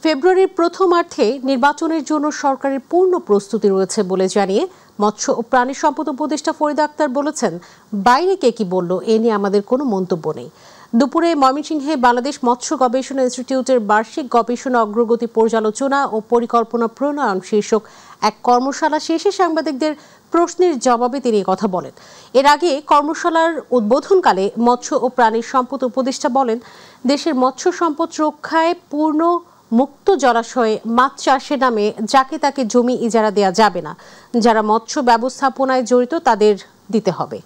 ফেব্রুয়ারির প্রথমার্ধে নির্বাচনের জন্য সরকারের পূর্ণ প্রস্তুতি রয়েছে বলে জানিয়ে মৎস্য ও প্রাণী সম্পদ উপদেষ্টা ফরিদা আক্তার বলেছেন, বাইরে কে কি বলল এ নিয়ে আমাদের কোনো মন্তব্য নেই। দুপুরে ময়মনসিংহে বাংলাদেশ মৎস্য গবেষণা ইনস্টিটিউটের বার্ষিক গবেষণা অগ্রগতি পর্যালোচনা ও পরিকল্পনা প্রণয়ন শীর্ষক এক কর্মশালা শেষে সাংবাদিকদের প্রশ্নের জবাবে তিনি কথা বলেন। এর আগে কর্মশালার উদ্বোধনকালে মৎস্য ও প্রাণী সম্পদ উপদেষ্টা বলেন, দেশের মৎস্য সম্পদ রক্ষায় পূর্ণ মুক্ত জলাশয়ে মাছ চাষের নামে যাকে তাকে জমি ইজারা দেওয়া যাবে না। যারা মৎস্য ব্যবস্থাপনায় জড়িত তাদের দিতে হবে।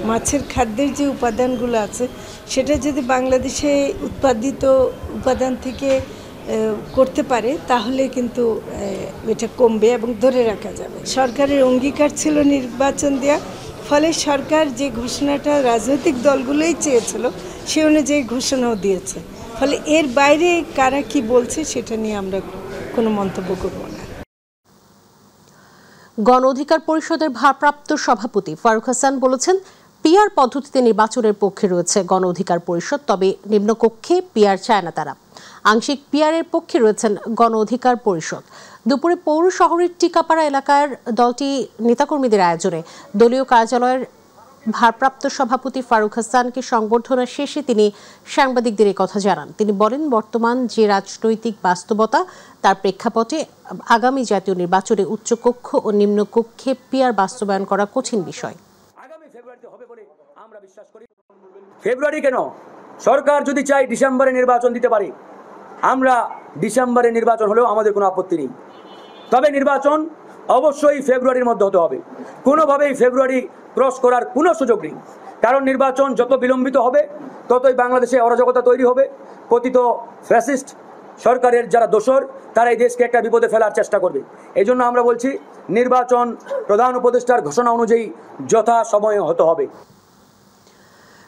মাছের খাদ্যের যে উপাদানগুলো আছে সেটা যদি বাংলাদেশে উৎপাদিত উপাদান থেকে করতে পারে তাহলে কিন্তু এটা কমবে এবং ধরে রাখা যাবে। সরকারের অঙ্গীকার ছিল নির্বাচন দেওয়া, ফলে সরকার যে ঘোষণাটা রাজনৈতিক দলগুলোই চেয়েছিল সে অনুযায়ী ঘোষণাও দিয়েছে। ফলে এর বাইরে কারা কি বলছে সেটা নিয়ে আমরা কোনো মন্তব্য করব না। গণ অধিকার পরিষদের ভারপ্রাপ্ত সভাপতি ফারুক হাসান বলেছেন, পিআর পদ্ধতিতে নির্বাচনের পক্ষে রয়েছে গণ অধিকার পরিষদ, তবে নিম্নকক্ষে পিআর চায় না তারা। আংশিক পিআরের পক্ষে রয়েছেন গণ অধিকার পরিষদ। দুপুরে পৌর শহরের টিকাপাড়া এলাকার দলটি নেতাকর্মীদের আয়োজনে দলীয় কার্যালয়ের ভারপ্রাপ্ত সভাপতি ফারুক হাসানকে সংবর্ধনা শেষে তিনি সাংবাদিকদের এই কথা জানান। তিনি বলেন, বর্তমান যে রাজনৈতিক বাস্তবতা তার প্রেক্ষাপটে আগামী জাতীয় নির্বাচনে উচ্চকক্ষ ও নিম্নকক্ষে পিআর বাস্তবায়ন করা কঠিন বিষয়। আগামী ফেব্রুয়ারিতে হবে বলে আমরা বিশ্বাস করি। ফেব্রুয়ারি কেন, সরকার যদি চায় ডিসেম্বরে নির্বাচন দিতে পারে, আমরা ডিসেম্বরে নির্বাচন হলেও আমাদের কোনো আপত্তি নেই। তবে নির্বাচন অবশ্যই ফেব্রুয়ারির মধ্যে হতে হবে। কোনোভাবেই ফেব্রুয়ারি ক্রস করার কোনো সুযোগ নেই, কারণ নির্বাচন যত বিলম্বিত হবে ততই বাংলাদেশে অরাজকতা তৈরি হবে। কথিত ফ্যাসিস্ট সরকারের যারা দোসর তারা এই দেশকে একটা বিপদে ফেলার চেষ্টা করবে। এই জন্য আমরা বলছি, নির্বাচন প্রধান উপদেষ্টার ঘোষণা অনুযায়ী যথা সময়ে হতে হবে।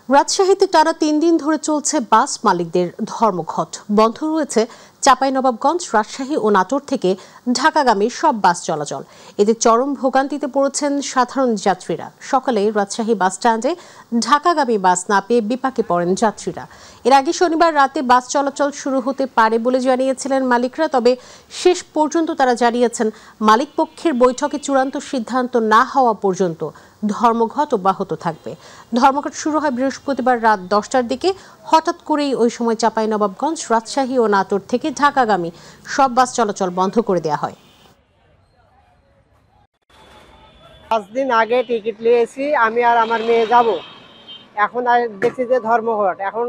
রাজশাহীতে টানা 3 দিন ধরে চলছে বাস মালিকদের ধর্মঘট। বন্ধ রয়েছে চাঁপাইনবাবগঞ্জ, রাজশাহী ও নাটোর থেকে ঢাকাগামী সব বাস চলাচল। এতে চরম ভোগান্তিতে পড়েছেন সাধারণ যাত্রীরা। সকালে রাজশাহী বাস স্ট্যান্ডে ঢাকাগামী বাস না পেয়ে বিপাকে পড়েন যাত্রীরা। এর আগে শনিবার রাতে বাস চলাচল শুরু হতে পারে বলে জানিয়েছিলেন মালিকরা, তবে শেষ পর্যন্ত তারা জানিয়েছেন মালিক পক্ষের বৈঠকে চূড়ান্ত সিদ্ধান্ত না হওয়া পর্যন্ত ধর্মঘট অব্যাহত থাকবে। ধর্মঘট শুরু হয় বৃহস্পতিবার রাত 10টার দিকে। হঠাৎ করেই ওই সময় চাঁপাইনবাবগঞ্জ, রাজশাহী ও নাটোর থেকে ঢাকাগামী সব বাস চলাচল বন্ধ করে দেওয়া হয়। 5 দিন আগে টিকিট নিয়েছি, আমি আর আমার মেয়ে যাব। এখন আর দেখছি যে ধর্মঘট, এখন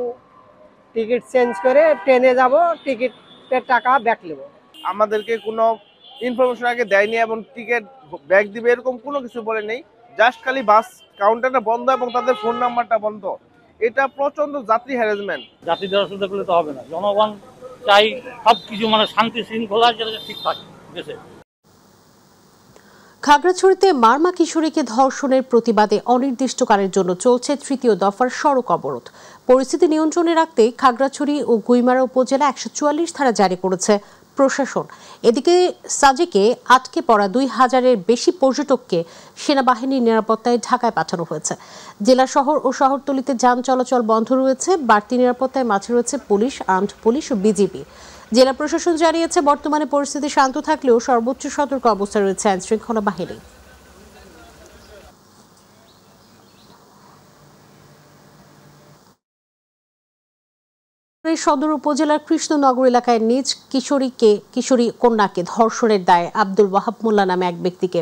টিকিট চেঞ্জ করে ট্রেনে যাব, টিকিটের টাকা ব্যাক নেব। আমাদেরকে কোনো ইনফরমেশন আগে দেয়নি এবং টিকিট ব্যাক দিবে এরকম কোনো কিছু বলে নেই। জাস্ট খালি বাস কাউন্টারটা বন্ধ এবং তাদের ফোন নাম্বারটা বন্ধ। এটা প্রচন্ড যাত্রী হ্যারাসমেন্ট। যাত্রীদের অসুবিধা করলে তো হবে না। জনগণ চাই সবকিছু শান্তি শৃঙ্খলা যেটা ঠিক থাকে দেশে। খাগড়াছড়িতে মারমা কিশোরীকে ধর্ষণের প্রতিবাদে অনির্দিষ্টকালের জন্য চলছে 3য় দফার সড়ক অবরোধ। পরিস্থিতি নিয়ন্ত্রণে রাখতে খাগড়াছড়ি ও গুইমারা উপজেলা 144 ধারা জারি করেছে প্রশাসন। এদিকে সাজেকে আটকে পড়া 2000-এর বেশি পর্যটককে সেনাবাহিনীর নিরাপত্তায় ঢাকায় পাঠানো হয়েছে। জেলা শহর ও শহরতলিতে যান চলাচল বন্ধ রয়েছে। বাড়তি নিরাপত্তায় মাঝে রয়েছে পুলিশ, আর্মড পুলিশ ও বিজিবি। জেলা প্রশাসন জানিয়েছে, বর্তমানে পরিস্থিতি শান্ত থাকলেও সর্বোচ্চ সতর্ক অবস্থায় রয়েছে আইন শৃঙ্খলা বাহিনী। সদর উপজেলার কৃষ্ণনগর এলাকায় নিজ কিশোরী কন্যাকে ধর্ষণের দায়ে আব্দুল ওয়াহাব মোল্লা নামে এক ব্যক্তিকে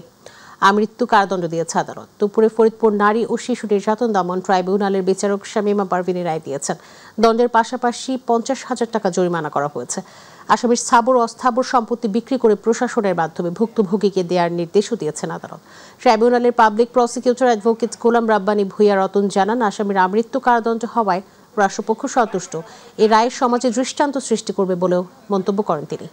মৃত্যু কারাদণ্ড দিয়েছে আদালত। দুপুরে ফরিদপুর নারী ও শিশু নির্যাতন দমন ট্রাইব্যুনালের বিচারক শামীমা পারভিন রায় দিয়েছেন। দণ্ডের পাশাপাশি 50,000 টাকা জরিমানা করা হয়েছে। আসামির স্থাবর অস্থাবর সম্পত্তি বিক্রি করে প্রশাসনের মাধ্যমে ভুক্তভোগীকে দেওয়ার নির্দেশও দিয়েছেন আদালত। ট্রাইব্যুনালের public prosecutor advocate Golam Rabbani Bhuiyan Ratan জানান, আসামির মৃত্যু কারাদণ্ড হওয়ায় রাষ্ট্রপক্ষ সন্তুষ্ট। এই রায়ের সমাজে দৃষ্টান্ত সৃষ্টি করবে বলেও মন্তব্য করেন তিনি।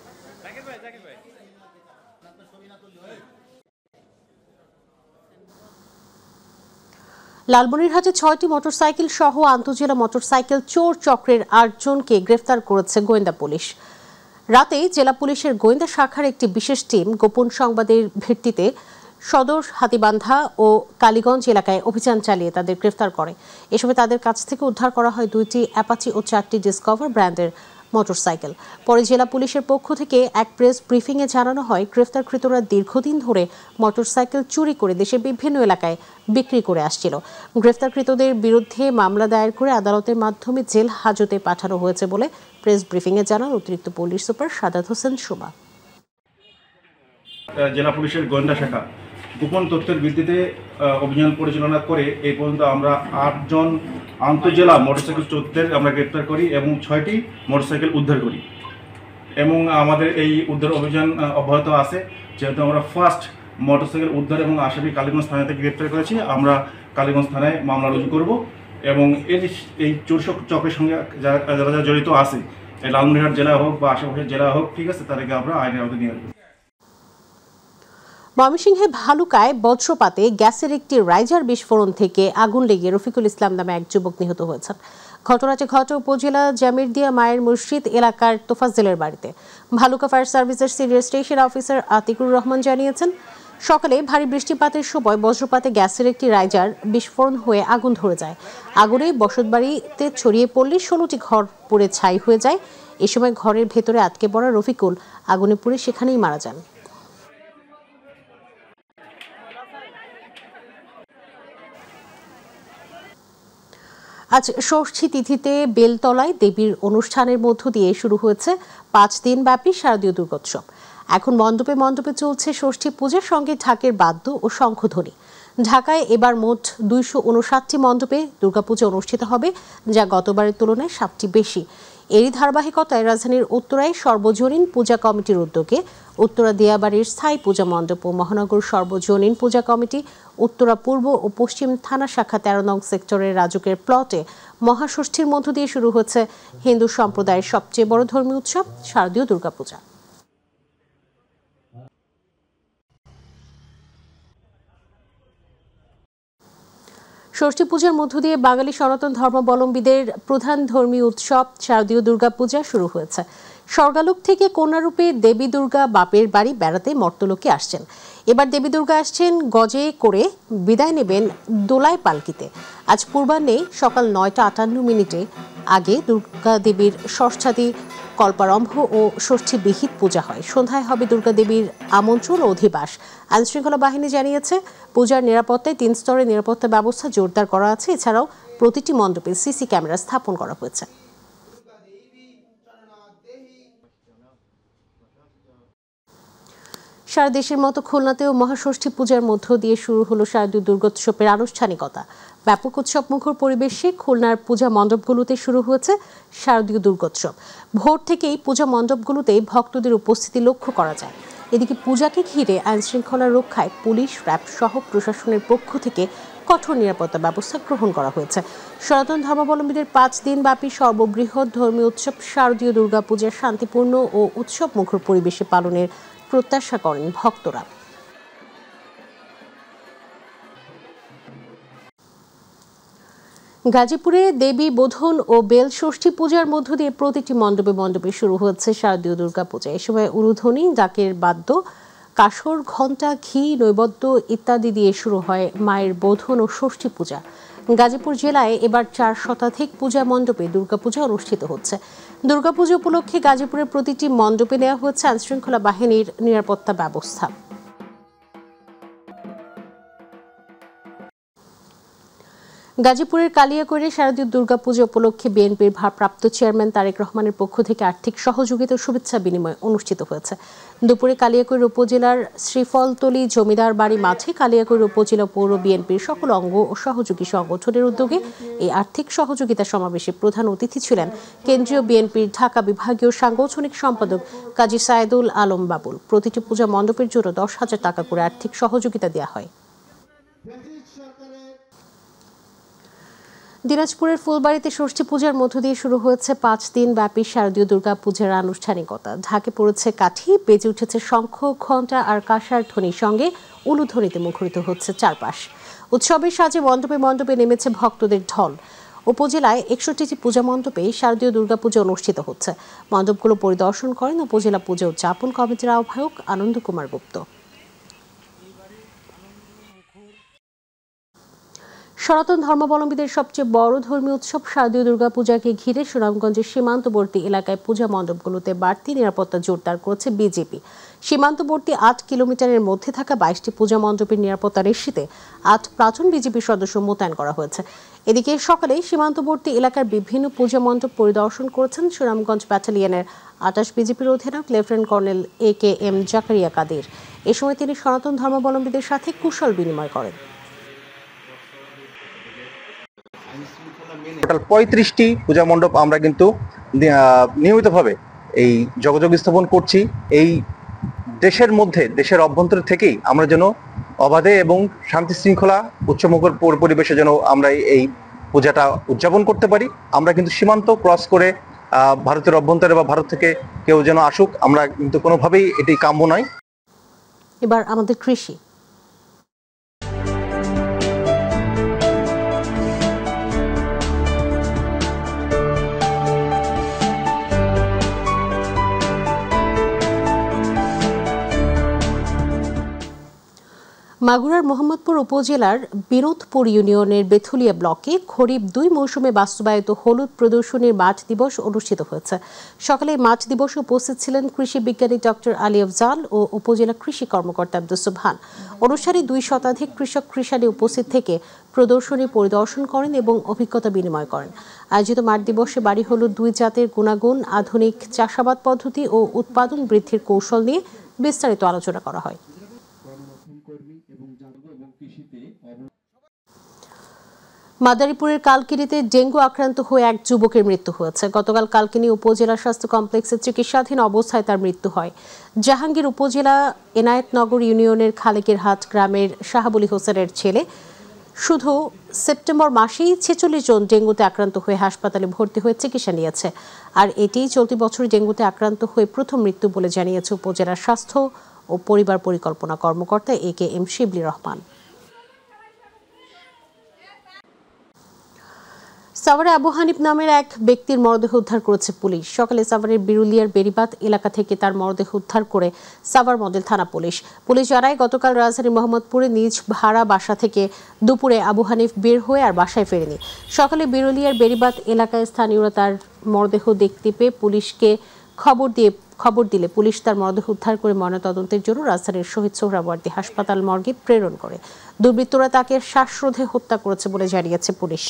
লালমনিরহাটে 6টি মোটরসাইকেল সহ আন্তঃজেলা মোটরসাইকেল চোর চক্রের 8 জনকে গ্রেফতার করেছে গোয়েন্দা পুলিশ। রাতে জেলা পুলিশের গোয়েন্দা শাখার একটি বিশেষ টিম গোপন সংবাদের ভিত্তিতে সদর, হাতীবান্ধা ও কালীগঞ্জ এলাকায় অভিযান চালিয়ে তাদের গ্রেফতার করে। এ সময় তাদের কাছ থেকে উদ্ধার করা হয় 2টি অ্যাপাচি ও 4টি ডিসকভার ব্র্যান্ডের মোটরসাইকেল। পরে জেলা পুলিশের পক্ষ থেকে এক প্রেস ব্রিফিংয়ে জানানো হয়, গ্রেফতারকৃতরা দীর্ঘদিন ধরে মোটরসাইকেল চুরি করে দেশের বিভিন্ন এলাকায় বিক্রি করে আসছিল। গ্রেফতারকৃতদের বিরুদ্ধে মামলা দায়ের করে আদালতের মাধ্যমে জেল হাজতে পাঠানো হয়েছে বলে প্রেস ব্রিফিংয়ে জানান অতিরিক্ত পুলিশ সুপার সাদাত হোসেন সুমা। জেলা পুলিশের গোয়েন্দা শাখা গোপন তথ্যের ভিত্তিতে অভিযান পরিচালনা করে এই পর্যন্ত আমরা 8 জন আন্তঃজেলা মোটরসাইকেল চোরদের আমরা গ্রেপ্তার করি এবং 6টি মোটরসাইকেল উদ্ধার করি এবং আমাদের এই উদ্ধার অভিযান অব্যাহত আছে। যেহেতু আমরা ফার্স্ট মোটরসাইকেল উদ্ধার এবং আসামি কালীগঞ্জ থানা থেকে গ্রেপ্তার করেছি, আমরা কালীগঞ্জ থানায় মামলা রুজু করব এবং এই চোর চক্রের সঙ্গে যারা জড়িত আছে, লালমনিরহাট জেলা হোক বা আশেপাশের জেলা হোক, ঠিক আছে, তাদেরকে আমরা আইনের আওতায় নিয়ে আসবো। ময়মনসিংহে ভালুকায় বজ্রপাতে গ্যাসের একটি রাইজার বিস্ফোরণ থেকে আগুন লেগে রফিকুল ইসলাম নামে এক যুবক নিহত হয়েছেন। ঘটনাটি ঘটে উপজেলা জামিরদিয়া মায়ের মসজিদ এলাকার তোফাজ্জলের বাড়িতে। ভালুকা ফায়ার সার্ভিসের senior station officer Atikur Rahman জানিয়েছেন, সকালে ভারী বৃষ্টিপাতের সময় বজ্রপাতে গ্যাসের একটি রাইজার বিস্ফোরণ হয়ে আগুন ধরে যায়। আগুনে বসতবাড়িতে ছড়িয়ে পড়লে 16টি ঘর পুড়ে ছাই হয়ে যায়। এ সময় ঘরের ভেতরে আটকে পড়া রফিকুল আগুনে পুড়ে সেখানেই মারা যান। আজ ষষ্ঠী তিথিতে বেলতলায় দেবীর অনুষ্ঠানের মধ্য দিয়ে শুরু হয়েছে 5 দিন ব্যাপী শারদীয় দুর্গোৎসব। এখন মণ্ডপে মণ্ডপে চলছে ষষ্ঠী পূজার সঙ্গে ঢাকের বাদ্য ও শঙ্খধ্বনি। ঢাকায় এবার মোট 259টি মণ্ডপে দুর্গাপূজা অনুষ্ঠিত হবে, যা গতবারের তুলনায় 7টি বেশি। এরই ধারাবাহিকতায় রাজধানীর উত্তরায় সর্বজনীন পূজা কমিটির উদ্যোগে উত্তরা দিয়াবাড়ির স্থায়ী পূজা মণ্ডপ ও মহানগর সর্বজনীন পূজা কমিটি উত্তরা পূর্ব ও পশ্চিম থানা শাখা 13 নং সেক্টরের রাজুকের প্লটে মহাষষ্ঠীর মধ্য দিয়ে শুরু হচ্ছে হিন্দু সম্প্রদায়ের সবচেয়ে বড় ধর্মীয় উৎসব শারদীয় দুর্গাপূজা। ষষ্ঠী পূজার মধ্য দিয়ে বাঙালি সনাতন ধর্মাবলম্বীদের প্রধান ধর্মীয় উৎসব শারদীয় দুর্গাপূজা শুরু হয়েছে। স্বর্গালোক থেকে কন্যারূপে দেবী দুর্গা বাপের বাড়ি বেড়াতে মর্তলোকে আসছেন। এবার দেবী দুর্গা আসছেন গজে করে, বিদায় নেবেন দোলায় পালকিতে। আজ পূর্বাহ্নে সকাল 9টা 58 আগে দুর্গা দেবীর ষষ্ঠাদি কল্পারম্ভ ও ষষ্ঠী বিহিত পূজা হয়। সন্ধ্যায় হবে দুর্গা দেবীর আমন্ত্রণ ও অধিবাস। আইনশৃঙ্খলা বাহিনী জানিয়েছে, পূজার নিরাপত্তায় 3 স্তরের নিরাপত্তা ব্যবস্থা জোরদার করা আছে। এছাড়াও প্রতিটি মণ্ডপে সিসি ক্যামেরা স্থাপন করা হয়েছে। সারা দেশের মতো খুলনাতেও মহাষষ্ঠী পূজার মধ্য দিয়ে শুরু হলো শারদীয় দুর্গোৎসবের আনুষ্ঠানিকতা। ব্যাপক উৎসব মুখর পরিবেশে খুলনার পূজা মণ্ডপগুলোতে শুরু হয়েছে শারদীয় দুর্গোৎসব। ভোর থেকেই পূজা মণ্ডপগুলোতে ভক্তদের উপস্থিতি লক্ষ্য করা যায়। এদিকে পূজাকে ঘিরে আইনশৃঙ্খলা রক্ষায় পুলিশ, র্যাব সহ প্রশাসনের পক্ষ থেকে কঠোর নিরাপত্তা ব্যবস্থা গ্রহণ করা হয়েছে। সনাতন ধর্মাবলম্বীদের 5 দিন ব্যাপী সর্ববৃহৎ ধর্মীয় উৎসব শারদীয় দুর্গাপূজার শান্তিপূর্ণ ও উৎসব মুখর পরিবেশে পালনের প্রত্যাশা করেন ভক্তরা। গাজীপুরে দেবী বোধন ও বেল ষষ্ঠী পূজার মধ্য দিয়ে প্রতিটি মণ্ডপে মণ্ডপে শুরু হচ্ছে শারদীয় দুর্গাপূজা। এ সময় উলুধ্বনি, ডাকের বাদ্য, কাসর, ঘণ্টা, ঘি, নৈবেদ্য ইত্যাদি দিয়ে শুরু হয় মায়ের বোধন ও ষষ্ঠী পূজা। গাজীপুর জেলায় এবার 4 শতাধিক পূজা মণ্ডপে দুর্গাপূজা অনুষ্ঠিত হচ্ছে। দুর্গাপূজা উপলক্ষে গাজীপুরের প্রতিটি মণ্ডপে নেওয়া হচ্ছে আইনশৃঙ্খলা বাহিনীর নিরাপত্তা ব্যবস্থা। গাজীপুরের কালিয়াকৈরে শারদীয় দুর্গাপূজা উপলক্ষে বিএনপির ভারপ্রাপ্ত চেয়ারম্যান তারেক রহমানের পক্ষ থেকে আর্থিক সহযোগিতা ও শুভেচ্ছা বিনিময় অনুষ্ঠিত হয়েছে। দুপুরে কালিয়াকৈর উপজেলার শ্রীফলতলী জমিদার বাড়ি মাঠে কালিয়াকৈর উপজেলা পৌর বিএনপির সকল অঙ্গ ও সহযোগী সংগঠনের উদ্যোগে এই আর্থিক সহযোগিতা সমাবেশে প্রধান অতিথি ছিলেন কেন্দ্রীয় বিএনপির ঢাকা বিভাগীয় সাংগঠনিক সম্পাদক কাজী সায়েদুল আলম বাবুল। প্রতিটি পূজা মণ্ডপের জন্য 10,000 টাকা করে আর্থিক সহযোগিতা দেওয়া হয়। দিনাজপুরের ফুলবাড়িতে ষষ্ঠী পূজার মধ্য দিয়ে শুরু হয়েছে 5 দিন ব্যাপী শারদীয় দুর্গা পূজার আনুষ্ঠানিকতা। ঢাকে পড়েছে কাঠি, বেজে উঠেছে শঙ্খ, ঘণ্টা আর কাঁসার ধ্বনির সঙ্গে উলুধ্বনিতে মুখরিত হচ্ছে চারপাশ। উৎসবের সাজে মণ্ডপে মণ্ডপে নেমেছে ভক্তদের ঢল। উপজেলায় 61টি পূজা মণ্ডপে শারদীয় দুর্গাপূজা অনুষ্ঠিত হচ্ছে। মণ্ডপগুলো পরিদর্শন করেন উপজেলা পূজা উদযাপন কমিটির আহ্বায়ক আনন্দ কুমার গুপ্ত। সনাতন ধর্মাবলম্বীদের সবচেয়ে বড় ধর্মীয় উৎসব শারদীয় দুর্গাপূজাকে ঘিরে সুনামগঞ্জের সীমান্তবর্তী এলাকায় পূজা মণ্ডপগুলোতে বাড়তি নিরাপত্তা জোরদার করেছে বিজেপি। সীমান্তবর্তী ৮ কিলোমিটারের মধ্যে থাকা ২২টি পূজা মণ্ডপের নিরাপত্তা নিশ্চিতে ৮ প্লাটুন বিজেপি সদস্য মোতায়েন করা হয়েছে। এদিকে সকালে সীমান্তবর্তী এলাকার বিভিন্ন পূজা মণ্ডপ পরিদর্শন করেছেন সুনামগঞ্জ ব্যাটালিয়নের ২৮ বিজেপির অধিনায়ক লেফটেন্যান্ট কর্নেল AKM জাকারিয়া কাদের। এ সময় তিনি সনাতন ধর্মাবলম্বীদের সাথে কুশল বিনিময় করেন। টোটাল ৩৫টি পূজা মণ্ডপ আমরা কিন্তু নিয়মিতভাবে এই যোগাযোগ স্থাপন করছি। এই দেশের মধ্যে, দেশের অভ্যন্তর থেকেই আমরা যেন অবাধে এবং শান্তি শৃঙ্খলা উচ্চমুখর পরিবেশে যেন আমরা এই পূজাটা উদযাপন করতে পারি। আমরা কিন্তু সীমান্ত ক্রস করে ভারতের অভ্যন্তরে বা ভারত থেকে কেউ যেন আসুক, আমরা কিন্তু কোনোভাবেই এটি কাম্য নয়। এবার আমাদের কৃষি। মাগুরার মোহাম্মদপুর উপজেলার বিনোদপুর ইউনিয়নের বেথুলিয়া ব্লকে খরিফ ২ মৌসুমে বাস্তবায়িত হলুদ প্রদর্শনীর মাঠ দিবস অনুষ্ঠিত হয়েছে। সকালে মাঠ দিবসে উপস্থিত ছিলেন কৃষি বিজ্ঞানী ডক্টর আলী আফজাল ও উপজেলা কৃষি কর্মকর্তা আব্দুস সুবহান। অনুষ্ঠানে ২ শতাধিক কৃষক কৃষানী উপস্থিত থেকে প্রদর্শনী পরিদর্শন করেন এবং অভিজ্ঞতা বিনিময় করেন। আয়োজিত মাঠ দিবসে বাড়ি হলুদ ২ জাতের গুণাগুণ, আধুনিক চাষাবাদ পদ্ধতি ও উৎপাদন বৃদ্ধির কৌশল নিয়ে বিস্তারিত আলোচনা করা হয়। মাদারীপুরের কালকিনিতে ডেঙ্গু আক্রান্ত হয়ে এক যুবকের মৃত্যু হয়েছে। গতকাল কালকিনি উপজেলা স্বাস্থ্য কমপ্লেক্সে চিকিৎসাধীন অবস্থায় তার মৃত্যু হয়। জাহাঙ্গীর উপজেলা এনায়েতনগর ইউনিয়নের খালেকের হাট গ্রামের শাহাবুলি হোসেনের ছেলে। শুধু সেপ্টেম্বর মাসেই ৪৬ জন ডেঙ্গুতে আক্রান্ত হয়ে হাসপাতালে ভর্তি হয়ে চিকিৎসা নিয়েছে। আর এটিই চলতি বছর ডেঙ্গুতে আক্রান্ত হয়ে প্রথম মৃত্যু বলে জানিয়েছে উপজেলার স্বাস্থ্য ও পরিবার পরিকল্পনা কর্মকর্তা AKM শিবলি রহমান। সাভারে আবু হানিফ নামের এক ব্যক্তির মরদেহ উদ্ধার করেছে পুলিশ। সকালে সাভারের বিরুলিয়ার বেরিবাত এলাকা থেকে তার মরদেহ উদ্ধার করে সাভার মডেল থানা পুলিশ জানায়, গতকাল রাজধানীর মোহাম্মদপুরে নিজ ভাড়া বাসা থেকে দুপুরে আবু হানিফ বের হয়ে আর বাসায় ফেরেনি। সকালে বিরুলিয়ার বেরিবাত এলাকায় স্থানীয়রা তার মরদেহ দেখতে পেয়ে পুলিশকে খবর দিলে পুলিশ তার মরদেহ উদ্ধার করে ময়নাতদন্তের জন্য রাজধানীর শহীদ সোহরাওয়ার্দী হাসপাতাল মর্গে প্রেরণ করে। দুর্বৃত্তরা তাকে শ্বাসরোধে হত্যা করেছে বলে জানিয়েছে পুলিশ।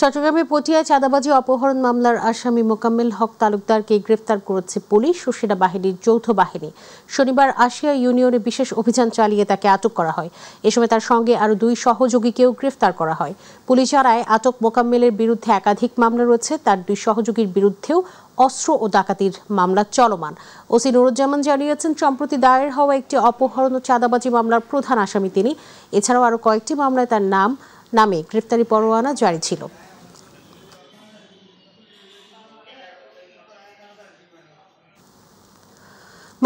চট্টগ্রামের পটিয়ায় চাঁদাবাজি অপহরণ মামলার আসামি মোকাম্মেল হক তালুকদারকে গ্রেফতার করেছে পুলিশ ও সেনাবাহিনীর যৌথ বাহিনী। শনিবার আশিয়া ইউনিয়নে বিশেষ অভিযান চালিয়ে তাকে আটক করা হয়। এ সময় তার সঙ্গে আরও ২ সহযোগীকেও গ্রেফতার করা হয়। পুলিশ জানায়, আটক মোকাম্মেলের বিরুদ্ধে একাধিক মামলা রয়েছে। তার ২ সহযোগীর বিরুদ্ধেও অস্ত্র ও ডাকাতির মামলা চলমান। ওসি নুরুজ্জামান জানিয়েছেন, সম্প্রতি দায়ের হওয়া একটি অপহরণ ও চাঁদাবাজি মামলার প্রধান আসামি তিনি। এছাড়াও আরও কয়েকটি মামলায় তার নামে গ্রেফতারি পরোয়ানা জারি ছিল।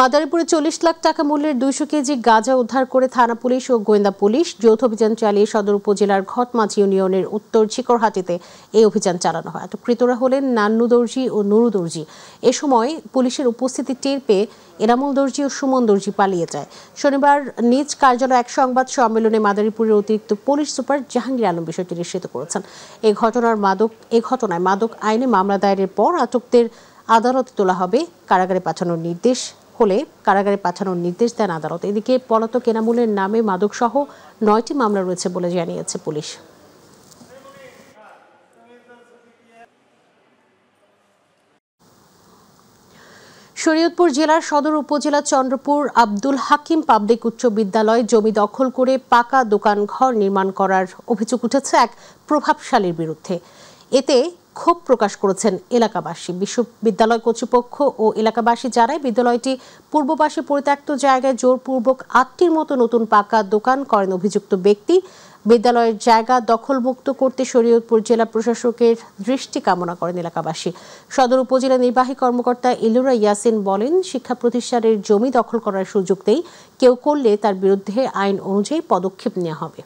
মাদারীপুরে ৪০ লাখ টাকা মূল্যের ২০০ কেজি গাঁজা উদ্ধার করে থানা পুলিশ ও গোয়েন্দা পুলিশ যৌথ অভিযান চালিয়ে সদর উপজেলার ঘটমাঝ ইউনিয়নের উত্তর ঝিকরহাটিতে এই অভিযান চালানো হয়। আটককৃতরা হলেন নান্নু দর্জি ও নুরু দর্জি। এ সময় পুলিশের উপস্থিতি টের পেয়ে এনামুল দর্জি ও সুমন দর্জি পালিয়ে যায়। শনিবার নিজ কার্যালয়ে এক সংবাদ সম্মেলনে মাদারীপুরের অতিরিক্ত পুলিশ সুপার জাহাঙ্গীর আলম বিষয়টি নিশ্চিত করেছেন। এই ঘটনায় মাদক আইনে মামলা দায়েরের পর আটকদের আদালতে তোলা হবে। কারাগারে পাঠানোর নির্দেশ দেন আদালত। এদিকে পলাতক এনামুলের নামে মাদকসহ ৯টি মামলা রয়েছে বলে জানিয়েছে পুলিশ। শরীয়তপুর জেলার সদর উপজেলা চন্দ্রপুর আব্দুল হাকিম পাবলিক উচ্চ বিদ্যালয় জমি দখল করে পাকা দোকান ঘর নির্মাণ করার অভিযোগ উঠেছে এক প্রভাবশালীর বিরুদ্ধে। এতে ক্ষোভ প্রকাশ করেছেন এলাকাবাসী। বিশ্ববিদ্যালয় কর্তৃপক্ষ ও এলাকাবাসী জানায়, বিদ্যালয়টি পূর্ব পাশে পরিত্যক্ত জায়গায় জোরপূর্বক ৮টির মতো নতুন পাকা দোকান করেন অভিযুক্ত ব্যক্তি। বিদ্যালয়ের জায়গা দখলমুক্ত করতে শরীয়তপুর জেলা প্রশাসকের দৃষ্টি কামনা করেন এলাকাবাসী। সদর উপজেলা নির্বাহী কর্মকর্তা ইলুরা ইয়াসিন বলেন, শিক্ষা প্রতিষ্ঠানের জমি দখল করার সুযোগ নেই। কেউ করলে তার বিরুদ্ধে আইন অনুযায়ী পদক্ষেপ নেওয়া হবে।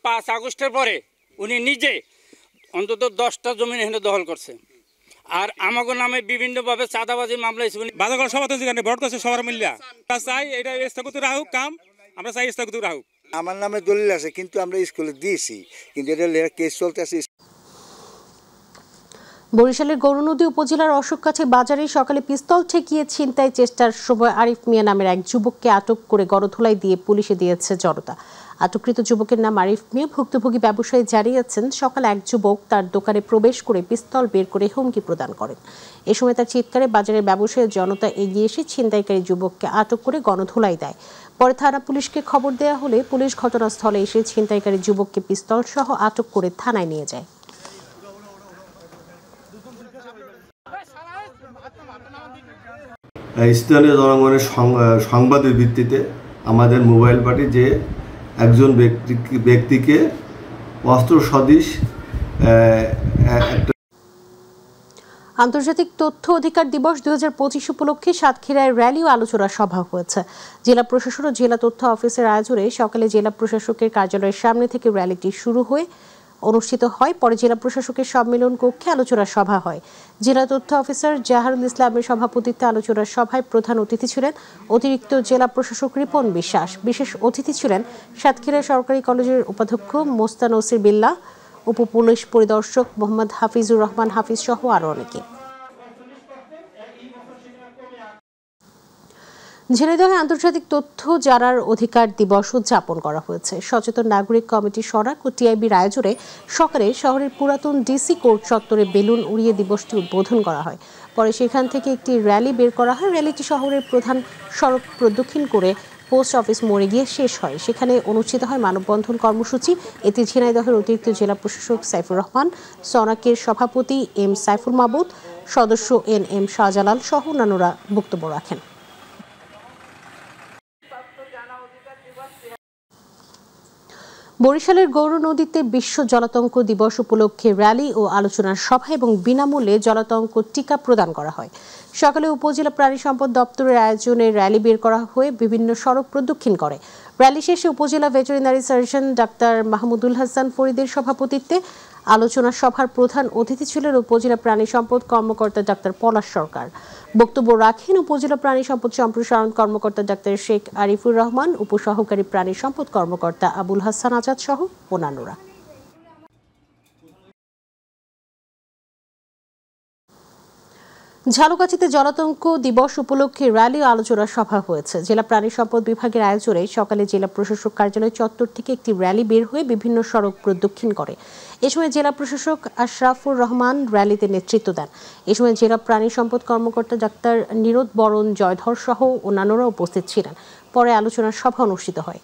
৫ আগস্টের পরে উনি নিজে অন্তত 10টা জমি এখানে দখল করছে। আর আমাকে নামে বিভিন্নভাবে চাঁদাবাজি মামলা হিসেবে বাজার করার সবাই যেখানে ভোট করছে সবার মিলিয়া চাই এটা স্থগিত রাখুক কাম, আমরা চাই স্থগিত রাখুক। আমার নামে দলিল আছে কিন্তু আমরা স্কুলে দিয়েছি, কিন্তু এটা কেস চলতেছে। বরিশালের গৌরনদী উপজেলার অশোকগাছি বাজারে সকালে পিস্তল ঠেকিয়ে ছিনতাই চেষ্টার সময় আরিফ মিয়া নামের এক যুবককে আটক করে গণধোলাই দিয়ে পুলিশে দিয়েছে জনতা। আটককৃত যুবকের নাম আরিফ মিয়া। ভুক্তভোগী ব্যবসায়ী জানিয়েছেন, সকালে এক যুবক তার দোকানে প্রবেশ করে পিস্তল বের করে হুমকি প্রদান করেন। এ সময় তার চিৎকারে বাজারের ব্যবসায়ী জনতা এগিয়ে এসে ছিনতাইকারী যুবককে আটক করে গণধোলাই দেয়। পরে থানা পুলিশকে খবর দেওয়া হলে পুলিশ ঘটনাস্থলে এসে ছিনতাইকারী যুবককে পিস্তল সহ আটক করে থানায় নিয়ে যায়। স্থানীয় জনগণের সংবাদের ভিত্তিতে আমাদের মোবাইল পার্টি যে একজন ব্যক্তিকে অস্ত্র সদৃশ আন্তর্জাতিক তথ্য অধিকার দিবস 2025 উপলক্ষে সাতক্ষীরায় র্যালি ও আলোচনা সভা হয়েছে। জেলা প্রশাসন ও জেলা তথ্য অফিসের আয়োজনে সকালে জেলা প্রশাসকের কার্যালয়ের সামনে থেকে র্যালিটি শুরু হয়ে অনুষ্ঠিত হয়। পরে জেলা প্রশাসকের সম্মেলন কক্ষে আলোচনা সভা হয়। জেলা তথ্য অফিসার জাহারুল ইসলামের সভাপতিত্বে আলোচনা সভায় প্রধান অতিথি ছিলেন অতিরিক্ত জেলা প্রশাসক রিপন বিশ্বাস। বিশেষ অতিথি ছিলেন সাতক্ষীরা সরকারি কলেজের উপাধ্যক্ষ মোস্তানসির বিল্লাহ, উপপুলিশ পরিদর্শক মোহাম্মদ হাফিজুর রহমান হাফিজ সহ আরো অনেকে। ঝিনাইদহে আন্তর্জাতিক তথ্য জানার অধিকার দিবস উদযাপন করা হয়েছে। সচেতন নাগরিক কমিটি সরাক ও টিআইবির আয়োজনে সকালে শহরের পুরাতন ডিসি কোর্ট চত্বরে বেলুন উড়িয়ে দিবসটি উদ্বোধন করা হয়। পরে সেখান থেকে একটি র্যালি বের করা হয়। র্যালিটি শহরের প্রধান সড়ক প্রদক্ষিণ করে পোস্ট অফিস মোড়ে গিয়ে শেষ হয়। সেখানে অনুষ্ঠিত হয় মানববন্ধন কর্মসূচি। এতে ঝিনাইদহের অতিরিক্ত জেলা প্রশাসক সাইফুর রহমান, সনাকের সভাপতি এম সাইফুল মাহবুব, সদস্য এম শাহজালাল সহ অন্যান্যরা বক্তব্য রাখেন। বরিশালের গৌরনদীতে বিশ্ব জলাতঙ্ক দিবস উপলক্ষে র্যালি ও আলোচনার সভা এবং বিনামূল্যে জলাতঙ্ক টিকা প্রদান করা হয়। সকালে উপজেলা প্রাণী সম্পদ দপ্তরের আয়োজনে র্যালি বের করা হয়ে বিভিন্ন সড়ক প্রদক্ষিণ করে। র্যালি শেষে উপজেলা veterinary surgeon doctor Mahmudul Hasan ফরিদের সভাপতিত্বে আলোচনা সভার প্রধান অতিথি ছিলেন উপজেলা প্রাণী সম্পদ কর্মকর্তা ডাক্তার পলাশ সরকার। বক্তব্য রাখেন উপজেলা প্রাণী সম্পদ সম্প্রসারণ কর্মকর্তা ডাক্তার শেখ আরিফুর রহমান, উপসহকারী প্রাণী সম্পদ কর্মকর্তা আবুল হাসান আজাদ সহ অন্যান্যরা। ঝালকাঠিতে জলাতঙ্ক দিবস উপলক্ষে র্যালি ও আলোচনা সভা হয়েছে। জেলা প্রাণী সম্পদ বিভাগের আয়োজনে সকালে জেলা প্রশাসক কার্যালয় চত্বর থেকে একটি র্যালি বের হয়ে বিভিন্ন সড়ক প্রদক্ষিণ করে। এ সময় জেলা প্রশাসক আশরাফুর রহমান র্যালিতে নেতৃত্ব দেন। এ সময় জেলা প্রাণী সম্পদ কর্মকর্তা ডাক্তার নিরোদ বরণ জয়ধর সহ অন্যান্যরা উপস্থিত ছিলেন। পরে আলোচনা সভা অনুষ্ঠিত হয়।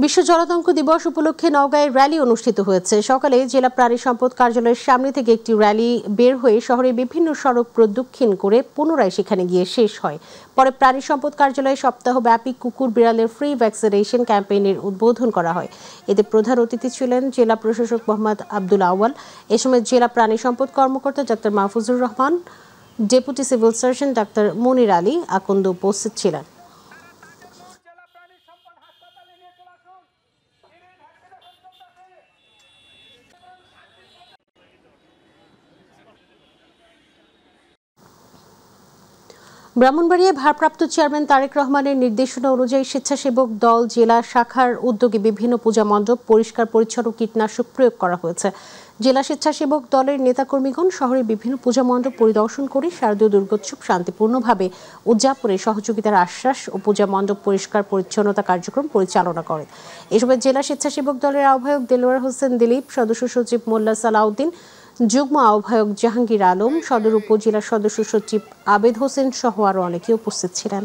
বিশ্ব জলাতঙ্ক দিবস উপলক্ষে নওগাঁয় র্যালি অনুষ্ঠিত হয়েছে। সকালে জেলা প্রাণী সম্পদ কার্যালয়ের সামনে থেকে একটি র্যালি বের হয়ে শহরের বিভিন্ন সড়ক প্রদক্ষিণ করে পুনরায় সেখানে গিয়ে শেষ হয়। পরে প্রাণী সম্পদ কার্যালয়ে সপ্তাহব্যাপী কুকুর বিড়ালের ফ্রি ভ্যাকসিনেশন ক্যাম্পেইনের উদ্বোধন করা হয়। এতে প্রধান অতিথি ছিলেন জেলা প্রশাসক মোহাম্মদ আব্দুল আওয়াল। এ সময় জেলা প্রাণী সম্পদ কর্মকর্তা doctor Mahfuzur Rahman, deputy civil surgeon doctor Monir Ali Akanda উপস্থিত ছিলেন। ব্রাহ্মণবাড়িয়ায় ভারপ্রাপ্ত চেয়ারম্যান তারেক রহমানের নির্দেশনা অনুযায়ী স্বেচ্ছাসেবক দল জেলা শাখার উদ্যোগে বিভিন্ন পূজা মণ্ডপ পরিষ্কার পরিচ্ছন্ন কীটনাশক প্রয়োগ করা হয়েছে। জেলা স্বেচ্ছাসেবক দলের নেতাকর্মীগণ শহরের বিভিন্ন পূজা মণ্ডপ পরিদর্শন করে শারদীয় দুর্গোৎসব শান্তিপূর্ণভাবে উদযাপনে সহযোগিতার আশ্বাস ও পূজা মণ্ডপ পরিষ্কার পরিচ্ছন্নতা কার্যক্রম পরিচালনা করেন। এ সময় জেলা স্বেচ্ছাসেবক দলের আহ্বায়ক দেলোয়ার হোসেন দিলীপ, সদস্য সচিব মোল্লা সালাউদ্দিন, যুগ্ম আহ্বায়ক জাহাঙ্গীর আলম, সদর উপজেলা সদস্য সচিব আবেদ হোসেন সহ আরো অনেকে উপস্থিত ছিলেন।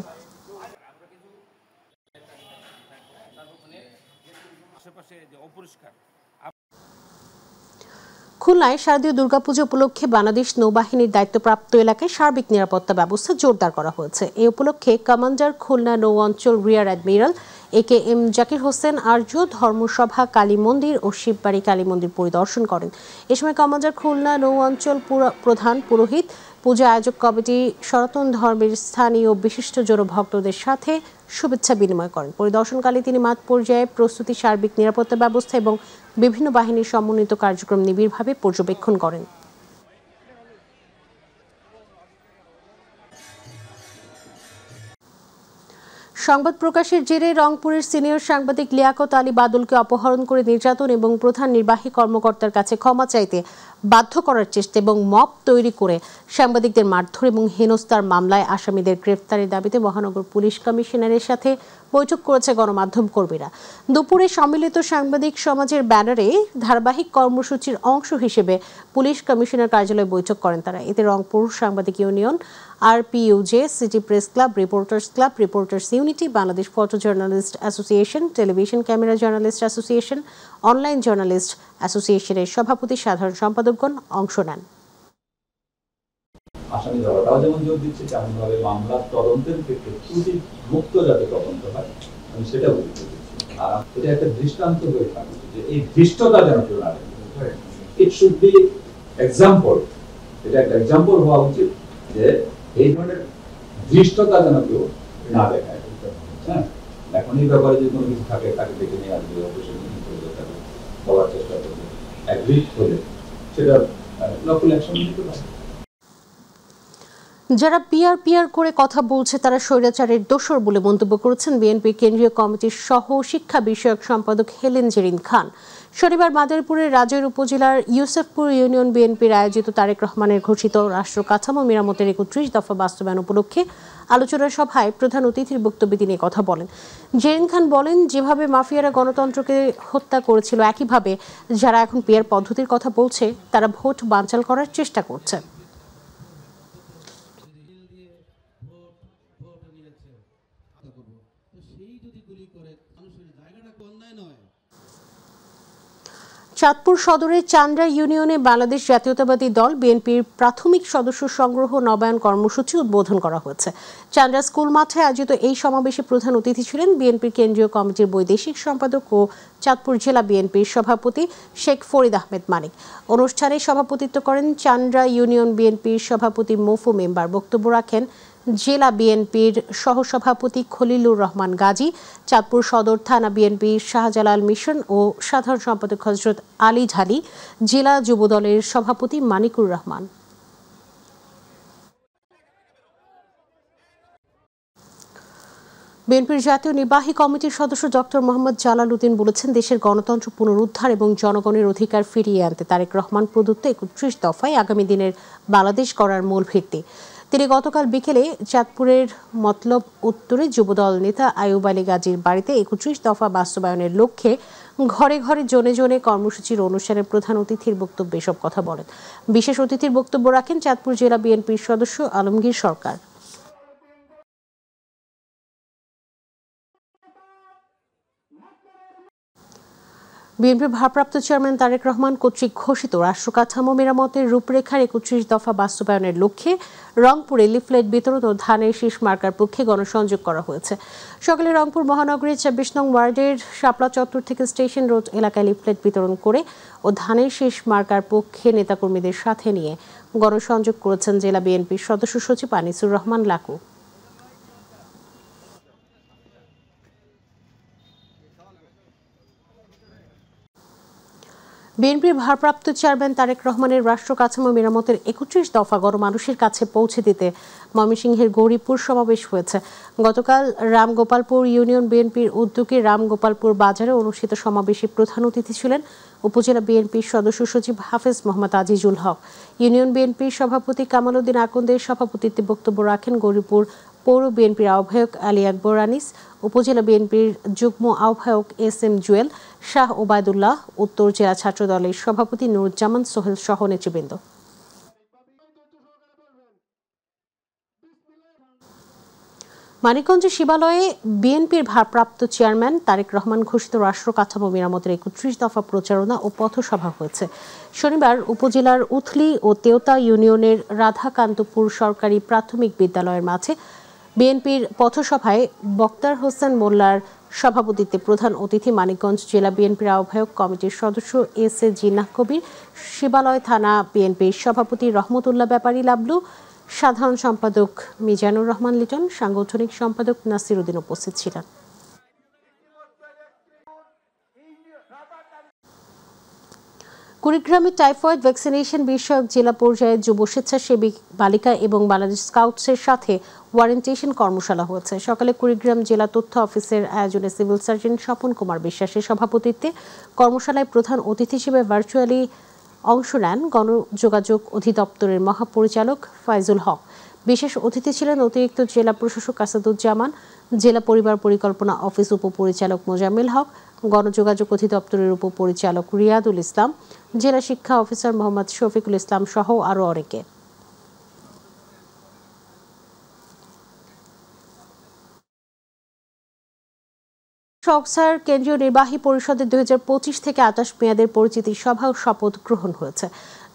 খুলনায় শারদীয় দুর্গাপুজো উপলক্ষে বাংলাদেশ নৌবাহিনীর দায়িত্বপ্রাপ্ত এলাকায় সার্বিক নিরাপত্তা ব্যবস্থা জোরদার করা হয়েছে। এ উপলক্ষে কমান্ডার খুলনা নৌ অঞ্চল rear admiral AKM Zakir Hossain Arya Dharmasabha Kali মন্দির ও শিববাড়ি কালী মন্দির পরিদর্শন করেন। এ সময় কামারহাট খুলনা নৌ অঞ্চল প্রধান পুরোহিত, পূজা আয়োজক কমিটি, সনাতন ধর্মের স্থানীয় বিশিষ্টজন ভক্তদের সাথে শুভেচ্ছা বিনিময় করেন। পরিদর্শনকালে তিনি মাঠ পর্যায়ে প্রস্তুতি, সার্বিক নিরাপত্তা ব্যবস্থা এবং বিভিন্ন বাহিনীর সমন্বিত কার্যক্রম নিবিড়ভাবে পর্যবেক্ষণ করেন। সংবাদ প্রকাশের জেরে রংপুরের সিনিয়র সাংবাদিক লিয়াকত আলী বাদলকে অপহরণ করে নির্যাতন এবং প্রধান নির্বাহী কর্মকর্তার কাছে ক্ষমা চাইতে বাধ্য করার চেষ্টা এবং মব তৈরি করে সাংবাদিকদের মারধর এবং হেনস্থার মামলায় আসামিদের গ্রেফতারের দাবিতে মহানগর পুলিশ কমিশনারের সাথে বৈঠক করেছে গণমাধ্যম কর্মীরা। দুপুরে সম্মিলিত সাংবাদিক সমাজের ব্যানারে ধারাবাহিক কর্মসূচির অংশ হিসেবে পুলিশ কমিশনার কার্যালয়ে বৈঠক করেন তারা। এতে রংপুর সাংবাদিক union, RPUJ, city press club, reporters unity, Bangladesh photo journalist association, television camera journalist association, online journalist অ্যাসোসিয়েশনের সভাপতি, সাধারণ সম্পাদকগণ অংশ নেন। আসামি ধরাটাও যেমন জোর দিচ্ছে, তেমনভাবে মামলার তদন্তের ক্ষেত্রে ত্রুটি মুক্ত যাতে তদন্ত হয় আমি সেটা বলতে চাচ্ছি। আর এটা একটা দৃষ্টান্ত হয়ে থাকে যে এই ধৃষ্টতা যেন কেউ না দেখায়। ইট শুড বি এক্সাম্পল, এটা একটা এক্সাম্পল হওয়া উচিত যে এই ধরনের ধৃষ্টতা যেন কেউ না দেখায়। হ্যাঁ, এখন এই ব্যাপারে যে কোনো কিছু থাকে তাকে ডেকে নিয়ে আসবে, অবশ্যই মিটিং করবে, তাকে বলার চেষ্টা করবে, অ্যাগ্রি হলে সেটা লকুল অ্যাকশন নিতে পারে। যারা পিআর করে কথা বলছে তারা স্বৈরাচারের দোসর বলে মন্তব্য করেছেন বিএনপি কেন্দ্রীয় কমিটির সহ শিক্ষা বিষয়ক সম্পাদক হেলেন জেরিন খান। শনিবার মাদারীপুরের রাজৈর উপজেলার ইউসুফপুর ইউনিয়ন বিএনপির আয়োজিত তারেক রহমানের ঘোষিত রাষ্ট্র কাঠামো মেরামতের 31 দফা বাস্তবায়ন উপলক্ষে আলোচনা সভায় প্রধান অতিথির বক্তব্যে তিনি কথা বলেন। জেরিন খান বলেন, যেভাবে মাফিয়ারা গণতন্ত্রকে হত্যা করেছিল একইভাবে যারা এখন পিআর পদ্ধতির কথা বলছে তারা ভোট বানচাল করার চেষ্টা করছে। চাঁদপুর সদরের চান্দ্রা ইউনিয়নে বাংলাদেশ জাতীয়তাবাদী দল বিএনপির প্রাথমিক সদস্য সংগ্রহ নবায়ন কর্মসূচি উদ্বোধন করা হয়েছে। চান্দ্রা স্কুল মাঠে আয়োজিত এই সমাবেশে প্রধান অতিথি ছিলেন বিএনপির কেন্দ্রীয় কমিটির বৈদেশিক সম্পাদক ও চাঁদপুর জেলা বিএনপির সভাপতি শেখ ফরিদ আহমেদ মানিক। অনুষ্ঠানে সভাপতিত্ব করেন চান্দ্রা ইউনিয়ন বিএনপির সভাপতি মফু মেম্বার। বক্তব্য রাখেন জেলা বিএনপির সহসভাপতি খলিলুর রহমান গাজী, চাঁদপুর সদর থানা বিএনপির শাহজালাল মিশন ও সাধারণ সম্পাদক হজরত আলী ঢালি, জেলা যুবদলের সভাপতি মানিকুর রহমান। বিএনপির জাতীয় নির্বাহী কমিটির সদস্য ডক্টর মোহাম্মদ জালাল উদ্দিন বলেছেন, দেশের গণতন্ত্র পুনরুদ্ধার এবং জনগণের অধিকার ফিরিয়ে আনতে তারেক রহমান প্রদত্ত 31 দফায় আগামী দিনের বাংলাদেশ গড়ার মূল ভিত্তি। তিনি গতকাল বিকেলে চাঁদপুরের মতলব উত্তরে যুবদল নেতা আয়ুব আলী গাজীর বাড়িতে 31 দফা বাস্তবায়নের লক্ষ্যে ঘরে ঘরে জনে জনে কর্মসূচির অনুষ্ঠানে প্রধান অতিথির বক্তব্যে এসব কথা বলেন। বিশেষ অতিথির বক্তব্য রাখেন চাঁদপুর জেলা বিএনপির সদস্য আলমগীর সরকার। বিএনপির ভারপ্রাপ্ত চেয়ারম্যান তারেক রহমান কর্তৃক ঘোষিত রাষ্ট্র কাঠামো মেরামতের রূপরেখার 31 দফা বাস্তবায়নের লক্ষ্যে রংপুরে লিফলেট বিতরণ ও ধানের শীষ মার্কার পক্ষে গণসংযোগ করা হয়েছে। সকালে রংপুর মহানগরীর 26 নং ওয়ার্ডের শাপলা চত্বর থেকে স্টেশন রোড এলাকায় লিফলেট বিতরণ করে ও ধানের শীষ মার্কার পক্ষে নেতাকর্মীদের সাথে নিয়ে গণসংযোগ করেছেন জেলা বিএনপির সদস্য সচিব আনিসুর রহমান লাকু। বিএনপির ভারপ্রাপ্ত চেয়ারম্যান তারেক রহমানের রাষ্ট্র কাঠামো মেরামতের 31 দফা গণমানুষের কাছে পৌঁছে দিতে ময়মনসিংহের গৌরীপুর সমাবেশ হয়েছে। গতকাল রামগোপালপুর ইউনিয়ন বিএনপির উদ্যোগে রামগোপালপুর বাজারে অনুষ্ঠিত সমাবেশে প্রধান অতিথি ছিলেন উপজেলা বিএনপির সদস্য সচিব হাফেজ মোহাম্মদ আজিজুল হক। ইউনিয়ন বিএনপির সভাপতি কামাল উদ্দিন আকন্দের সভাপতিত্বে বক্তব্য রাখেন গৌরীপুর পৌর বিএনপির আহ্বায়ক আলী আকবর আনিস, উপজেলা বিএনপির যুগ্ম আহ্বায়ক SM জুয়েল, শাহ ওবায়দুল্লাহ, উত্তর জেলা ছাত্র দলের সভাপতি নুরুজ্জামান সোহেল সহ নেতৃবৃন্দ। মানিকগঞ্জের শিবালয়ে বিএনপির ভারপ্রাপ্ত চেয়ারম্যান তারেক রহমান ঘোষিত রাষ্ট্র কাঠামো মেরামতের 31 দফা প্রচারণা ও পথসভা হয়েছে। শনিবার উপজেলার উথলি ও তেওতা ইউনিয়নের রাধাকান্তপুর সরকারি প্রাথমিক বিদ্যালয়ের মাঠে বিএনপির পথসভায় বক্তার হোসেন মোল্লার সভাপতিত্বে প্রধান অতিথি মানিকগঞ্জ জেলা বিএনপির আহ্বায়ক কমিটির সদস্য এস এ জিন্নাহ কবির, শিবালয় থানা বিএনপির সভাপতি রহমতুল্লাহ ব্যাপারী লাবলু, সাধারণ সম্পাদক মিজানুর রহমান লিটন, সাংগঠনিক সম্পাদক নাসির উদ্দিন উপস্থিত ছিলেন। কুড়িগ্রামে টাইফয়েড ভ্যাকসিনেশন বিষয়ক জেলা পর্যায়ে যুব স্বেচ্ছাসেবী বালিকা এবং বাংলাদেশ স্কাউটসের সাথে ওয়ারেন্টেশন কর্মশালা হয়েছে। সকালে কুড়িগ্রাম জেলা তথ্য অফিসের আয়োজনে সিভিল সার্জন স্বপন কুমার বিশ্বাসের সভাপতিত্বে কর্মশালায় প্রধান অতিথি হিসেবে ভার্চুয়ালি অংশ নেন গণযোগাযোগ অধিদপ্তরের মহাপরিচালক ফাইজুল হক। বিশেষ অতিথি ছিলেন অতিরিক্ত জেলা প্রশাসক আসাদুজ্জামান, জেলা পরিবার পরিকল্পনা অফিস উপপরিচালক মোজাম্মেল হক, গণযোগাযোগ অধিদপ্তরের উপপরিচালক রিয়াদুল ইসলাম, জেলা শিক্ষা অফিসার মোহাম্মদ শফিকুল ইসলাম সহ আরও অনেকে। কক্সবাজার কেন্দ্রীয় নির্বাহী পরিষদের 2025 থেকে 28 মেয়াদের পরিচিতি সভা ও শপথ গ্রহণ হয়েছে।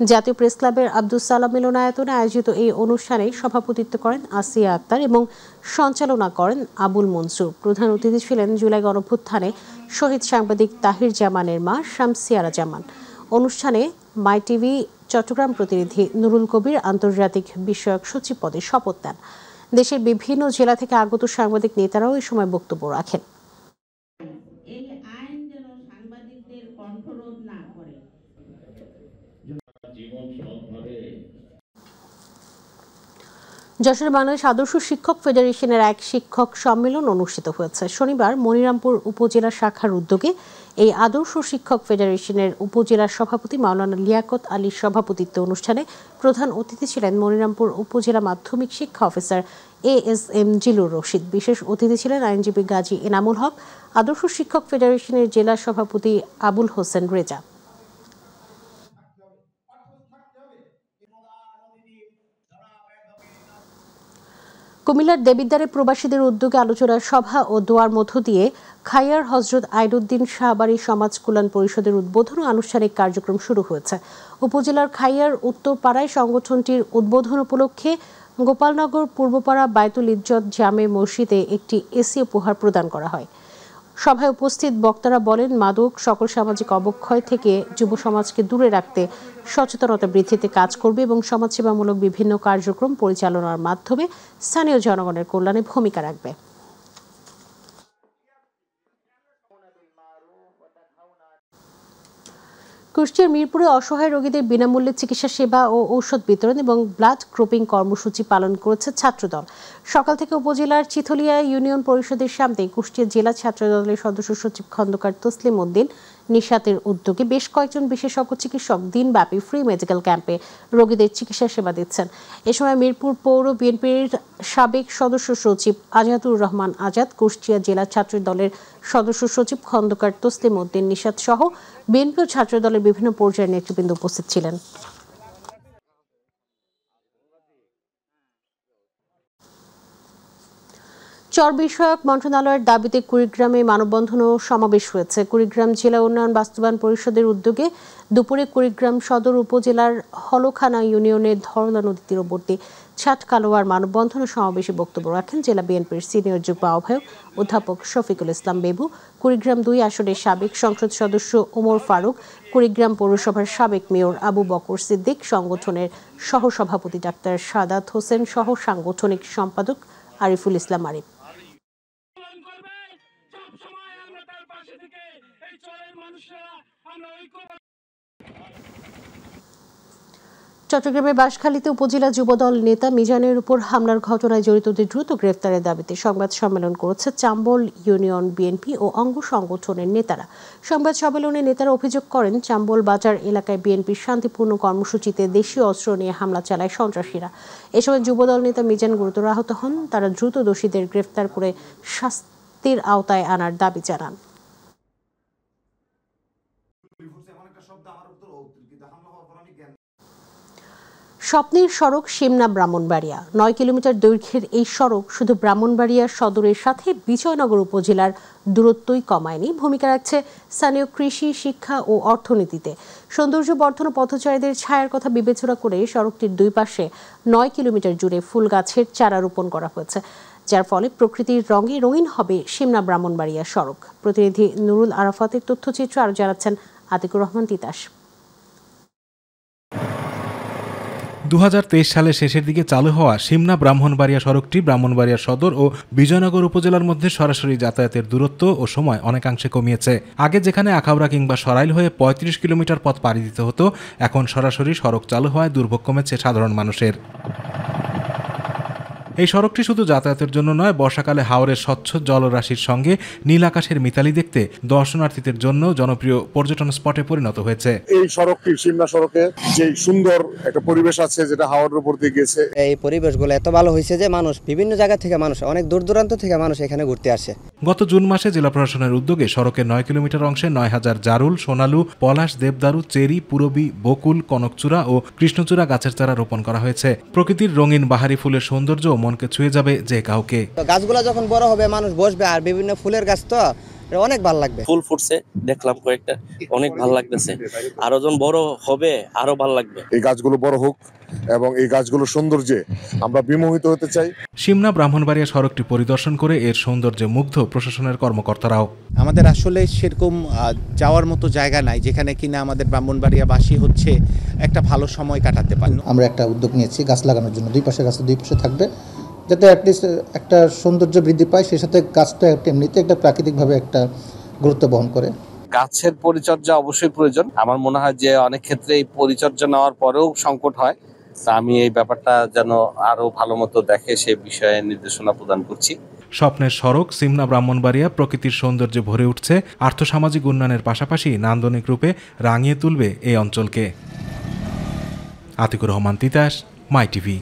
জাতীয় প্রেস ক্লাবের আব্দুস সালাম মিলনায়তনে আয়োজিত এই অনুষ্ঠানে সভাপতিত্ব করেন আসিয়া আক্তার এবং সঞ্চালনা করেন আবুল মনসুর। প্রধান অতিথি ছিলেন জুলাই গণঅভ্যুত্থানে শহীদ সাংবাদিক তাহির জামানের মা শামসিয়ারা জামান। অনুষ্ঠানে মাই টিভি চট্টগ্রাম প্রতিনিধি নুরুল কবির আন্তর্জাতিক বিষয়ক সচিব পদে শপথ নেন। দেশের বিভিন্ন জেলা থেকে আগত সাংবাদিক নেতারাও এই সময় বক্তব্য রাখেন। যশোরে বাংলাদেশ আদর্শ শিক্ষক ফেডারেশনের এক শিক্ষক সম্মেলন অনুষ্ঠিত হয়েছে। শনিবার মনিরামপুর উপজেলা শাখার উদ্যোগে এই আদর্শ শিক্ষক ফেডারেশনের উপজেলা সভাপতি মাওলানা লিয়াকত আলীর সভাপতিত্বে অনুষ্ঠানে প্রধান অতিথি ছিলেন মনিরামপুর উপজেলা মাধ্যমিক শিক্ষা অফিসার ASM জিলুর রশিদ। বিশেষ অতিথি ছিলেন আইনজীবী গাজী এনামুল হক, আদর্শ শিক্ষক ফেডারেশনের জেলা সভাপতি আবুল হোসেন রেজা। কুমিল্লার দেবিদ্বারে প্রবাসীদের উদ্যোগে আলোচনা সভা ও দোয়ার মধ্য দিয়ে খাইয়ার হজরত আইনুদ্দিন শাহবাড়ী সমাজ কল্যাণ পরিষদের উদ্বোধন ও আনুষ্ঠানিক কার্যক্রম শুরু হয়েছে। উপজেলার খাইয়ার উত্তরপাড়ায় সংগঠনটির উদ্বোধন উপলক্ষে গোপালনগর পূর্বপাড়া বায়তুল ইজ্জত জামে মসজিদে একটি এসি উপহার প্রদান করা হয়। সভায় উপস্থিত বক্তারা বলেন, মাদক সকল সামাজিক অবক্ষয় থেকে যুব সমাজকে দূরে রাখতে সচেতনতা বৃদ্ধিতে কাজ করবে এবং সমাজসেবামূলক বিভিন্ন কার্যক্রম পরিচালনার মাধ্যমে স্থানীয় জনগণের কল্যাণে ভূমিকা রাখবে। কুষ্টিয়ার মিরপুরে অসহায় রোগীদের বিনামূল্যে চিকিৎসা সেবা ও ঔষধ বিতরণ এবং ব্লাড গ্রুপিং কর্মসূচি পালন করেছে ছাত্রদল। সকাল থেকে উপজেলার চিথলিয়া ইউনিয়ন পরিষদের সামনে কুষ্টিয়া জেলা ছাত্রদলের সদস্য সচিব খন্দকার তসলিম উদ্দিন নিশাতের উদ্যোগে বেশ কয়েকজন বিশেষজ্ঞ চিকিৎসক দিনব্যাপী ফ্রি মেডিকেল ক্যাম্পে রোগীদের চিকিৎসা সেবা দিচ্ছেন। এ সময় মিরপুর পৌর বিএনপির সাবেক সদস্য সচিব আজাদুর রহমান আজাদ, কুষ্টিয়া জেলা ছাত্রদলের সদস্য সচিব খন্দকার তসলিম উদ্দিন নিশাত সহ বিএনপি ও ছাত্রদলের বিভিন্ন পর্যায়ের নেতৃবৃন্দ উপস্থিত ছিলেন। চর বিষয়ক মন্ত্রণালয়ের দাবিতে কুড়িগ্রামে মানববন্ধন ও সমাবেশ হয়েছে। কুড়িগ্রাম জেলা উন্নয়ন বাস্তবায়ন পরিষদের উদ্যোগে দুপুরে কুড়িগ্রাম সদর উপজেলার হলখানা ইউনিয়নের ধরলা নদী তীরবর্তী ছাটকালোয়ার মানববন্ধন ও সমাবেশে বক্তব্য রাখেন জেলা বিএনপির সিনিয়র যুগ্ম আহ্বায়ক অধ্যাপক শফিকুল ইসলাম বেবু, কুড়িগ্রাম 2 আসনের সাবেক সংসদ সদস্য ওমর ফারুক, কুড়িগ্রাম পৌরসভার সাবেক মেয়র আবু বকর সিদ্দিক, সংগঠনের সহসভাপতি ডাক্তার সাদাত হোসেন সহ সাংগঠনিক সম্পাদক আরিফুল ইসলাম আরিফ। চট্টগ্রামের বাঁশখালীতে উপজেলা যুবদল নেতা মিজানের উপর হামলার ঘটনায় জড়িতদের দ্রুত গ্রেফতারের দাবিতে সংবাদ সম্মেলন করেছে চাম্বল ইউনিয়ন বিএনপি ও অঙ্গ সংগঠনের নেতারা। সংবাদ সম্মেলনে নেতারা অভিযোগ করেন, চাম্বল বাজার এলাকায় বিএনপির শান্তিপূর্ণ কর্মসূচিতে দেশীয় অস্ত্র নিয়ে হামলা চালায় সন্ত্রাসীরা। এ সময় যুবদল নেতা মিজান গুরুতর আহত হন। তারা দ্রুত দোষীদের গ্রেফতার করে শাস্তির আওতায় আনার দাবি জানান। স্বপ্নের সড়ক সিমনা ব্রাহ্মণবাড়িয়া 9 কিলোমিটার দৈর্ঘ্যের এই সড়ক শুধু ব্রাহ্মণবাড়িয়া সদরের সাথে বিজয়নগর উপজেলার দূরত্বই কমায়নি, ভূমিকা রাখছে স্থানীয় কৃষি, শিক্ষা ও অর্থনীতিতে। সৌন্দর্য বর্ধন ও পথচারীদের ছায়ার কথা বিবেচনা করে সড়কটির দুই পাশে 9 কিলোমিটার জুড়ে ফুল গাছের চারা রোপণ করা হয়েছে। যার ফলে প্রকৃতির রঙে রঙিন হবে সিমনা ব্রাহ্মণবাড়িয়া সড়ক। প্রতিনিধি নুরুল আরাফাতের তথ্যচিত্র আরো জানাচ্ছেন আতিকুর রহমান তিতাস। 2023 সালের শেষের দিকে চালু হওয়া সিমনা ব্রাহ্মণবাড়িয়া সড়কটি ব্রাহ্মণবাড়িয়া সদর ও বিজয়নগর উপজেলার মধ্যে সরাসরি যাতায়াতের দূরত্ব ও সময় অনেকাংশে কমিয়েছে। আগে যেখানে আখাউড়া কিংবা সরাইল হয়ে 35 কিলোমিটার পথ পাড়ি দিতে হতো, এখন সরাসরি সড়ক চালু হওয়ায় দুর্ভোগ কমেছে সাধারণ মানুষের। এই সড়কটি শুধু যাতায়াতের জন্য নয়, বর্ষাকালে হাওরের স্বচ্ছ জলরাশির সঙ্গে নীল আকাশের মিতালি দেখতে দর্শনার্থীদের জন্য জনপ্রিয় পর্যটন স্পটে পরিণত হয়েছে। এই সড়কটি সিমনা সড়কে যে সুন্দর একটা পরিবেশ আছে, যেটা হাওরের উপর দিয়ে গেছে, এই পরিবেশগুলো এত ভালো হয়েছে যে মানুষ বিভিন্ন জায়গা থেকে অনেক দূর দূরান্ত থেকে মানুষ এখানে ঘুরতে আসে। গত জুন মাসে জেলা প্রশাসনের উদ্যোগে সড়কের 9 কিলোমিটার অংশে 9000 জারুল, সোনালু, পলাশ, দেবদারু, চেরি, পুরবী, বকুল, কনকচূড়া ও কৃষ্ণচূড়া গাছের চারা রোপণ করা হয়েছে। প্রকৃতির রঙিন বাহারি ফুলের সৌন্দর্য মনকে ছুঁয়ে যাবে যে কাউকে। গাছগুলো যখন বড় হবে মানুষ বসবে, আর বিভিন্ন ফুলের গাছ তো অনেক ভালো লাগবে। ফুল ফুটছে দেখলাম কয়েকটা, অনেক ভালো লাগতেছে। আরো যখন বড় হবে আরো ভালো লাগবে। এই গাছগুলো বড় হোক এবং এই গাছগুলোর সৌন্দর্যে আমরা বিমোহিত হতে চাই। সিমনা ব্রাহ্মণবাড়িয়া সড়কটি পরিদর্শন করে এর সৌন্দর্যে মুগ্ধ প্রশাসনের কর্মকর্তারাও। আমাদের আসলে সেরকম যাওয়ার মতো জায়গা নাই যেখানে কিনা আমাদের ব্রাহ্মণবাড়িয়াবাসী হচ্ছে একটা ভালো সময় কাটাতে পারে। আমরা একটা উদ্যোগ নিয়েছি গাছ লাগানোর জন্য। দুই পাশে গাছ দুই পাশে থাকবে, যাতে অ্যাটলিস্ট একটা সৌন্দর্য বৃদ্ধি পায়। সেই সাথে গাছটা এমনিতে একটা প্রাকৃতিকভাবে একটা গুরুত্ব বহন করে। গাছের পরিচর্যা অবশ্যই প্রয়োজন। আমার মনে হয় যে অনেক ক্ষেত্রে এই পরিচর্যা নেওয়ার পরেও সংকট হয়। তা আমি এই ব্যাপারটা যেন আরো ভালো মতো দেখে সে বিষয়ে নির্দেশনা প্রদান করছি। স্বপ্নের সড়ক সিমনা ব্রাহ্মণবাড়িয়া প্রকৃতির সৌন্দর্যে ভরে উঠছে, আর্থসামাজিক উন্নয়নের পাশাপাশি নান্দনিক রূপে রাঙিয়ে তুলবে এই অঞ্চলকে। আতিকুর রহমান তিতাস, মাই টিভি।